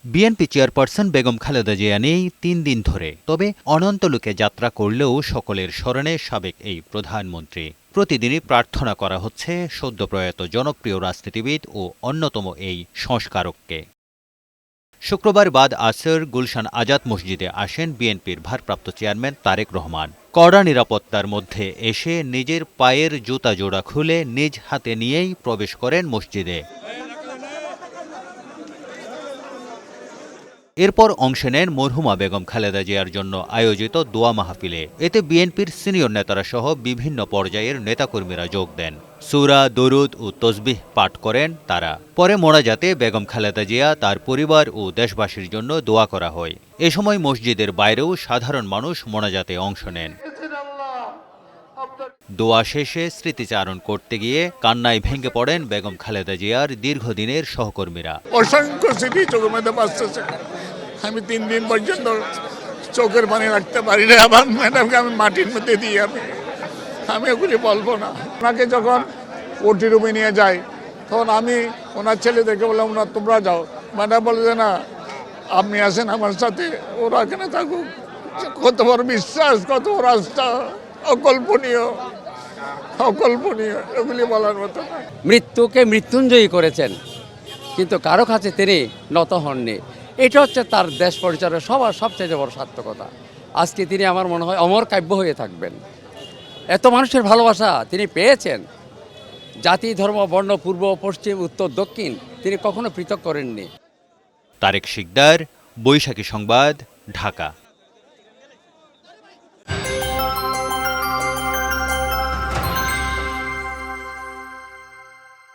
BNP chairperson Begum Khaleda Zia নেই ৩ দিন ধরে, তবে অনন্তলোকে যাত্রা করলেও সকলের স্মরণে সাবেক এই প্রধানমন্ত্রী। প্রতিদিনই প্রার্থনা করা হচ্ছে সদ্যপ্রয়াত জনপ্রিয় রাজনীতিবিদ ও অন্যতম এই সংস্কারককে। শুক্রবার বাদ আসর গুলশান আজাদ মসজিদে আসেন বিএনপির ভারপ্রাপ্ত চেয়ারম্যান তারেক রহমান। কড়া নিরাপত্তার মধ্যে এসে নিজের পায়ের জুতা জোড়া খুলে নিজ হাতে নিয়েই প্রবেশ করেন মসজিদে। এরপর অংশ নেন মরহুমা বেগম খালেদা জিয়ার জন্য আয়োজিত দোয়া মাহফিলে। এতে বিএনপির সিনিয়র নেতারা সহ বিভিন্ন পর্যায়ের নেতাকর্মীরা যোগ দেন। সূরা, দরুদ ও তসবিহ পাঠ করেন তারা। পরে মোনাজাতে বেগম খালেদা জিয়া, তার পরিবার ও দেশবাসীর জন্য দোয়া করা হয়। এ সময় মসজিদের বাইরেও সাধারণ মানুষ মোনাজাতে অংশ নেন। দোয়া শেষে স্মৃতিচারণ করতে গিয়ে কান্নায় ভেঙে পড়েন বেগম খালেদা জিয়ার দীর্ঘদিনের সহকর্মীরা। অসংখ্য স্মৃতি চোখের মধ্যে বাঁচতেছে। আমি ৩ দিন পর্যন্ত চোখের পানি রাখতে পারি না। আমার ম্যাডামকে আমি মাটির মধ্যে দিই। আমি ওগুলি বলবো না। ওনাকে যখন ওটি রুমে নিয়ে যাই, তখন আমি ওনার ছেলেদেরকে বললাম, না তোমরা যাও। ম্যাডাম বলে যে না, আপনি আসেন আমার সাথে, ওরা এখানে থাকুক। কত বড় বিশ্বাস, কত বড় আস্থা, অকল্পনীয় অকল্পনীয়, এগুলি বলার মতো না। মৃত্যুকে মৃত্যুঞ্জয়ী করেছেন, কিন্তু কারো কাছে তিনি নত হননি। এটা হচ্ছে তার দেশ পরিচালনার সবার সবচেয়ে বড় সার্থকতা। আজকে তিনি আমার মনে হয় অমর কাব্য হয়ে থাকবেন। এত মানুষের ভালোবাসা তিনি পেয়েছেন। জাতি, ধর্ম, বর্ণ, পূর্ব, পশ্চিম, উত্তর, দক্ষিণ তিনি কখনো পৃথক করেননি। তারেক শিকদার, বৈশাখী সংবাদ, ঢাকা।